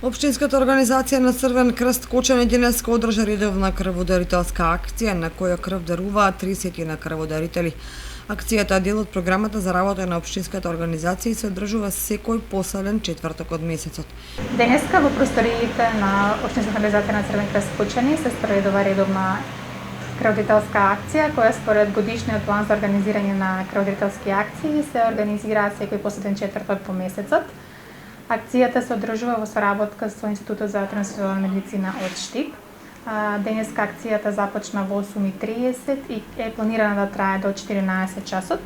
Општинската организација на Црвен крст Кочани денеска одржа редовна крводарителска акција на која крв даруваат 30 на крводарители. Акцијата е дел од програмата за работа на општинската организација и се одржува секој последен четврток од месецот. Денеска во просториите на Општинската организација на Црвен крст Кочани се спроведува редовна крводарителска акција која според годишниот план за организирање на крводарителски акции се организира секој последен четврток по месецот. Акцијата се одржува во соработка со Институтот за трансфузионална медицина од Штип. Денеска акцијата започна во 8:30 и е планирана да трае до 14 часот.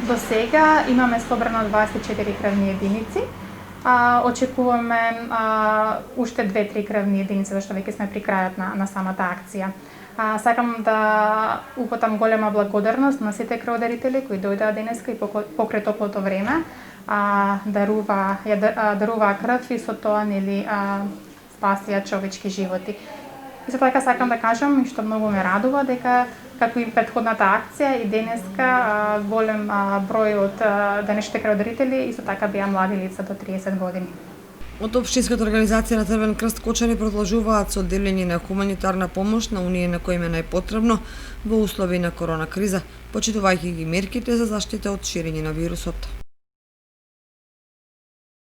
До сега имаме собрано 24 крвни единици. Очекуваме уште 2-3 крвни единици, зашто веќе сме при крајот на самата акција. Сакам да упатам голема благодарност на сите крводарители кои дојдаа денеска и покрај топлото време, даруваа крв и со тоа спасија човечки животи. Исто така сакам да кажам, што многу ме радува, дека како и претходната акција и денеска голем број од денешните крводарители исто така беа млади лица до 30 години. Од Општинската организација на Црвен крст Кочани продолжуваат со делење на хуманитарна помош на оние на кои им е најпотребно во услови на корона криза, почитувајќи ги мерките за заштита од ширење на вирусот.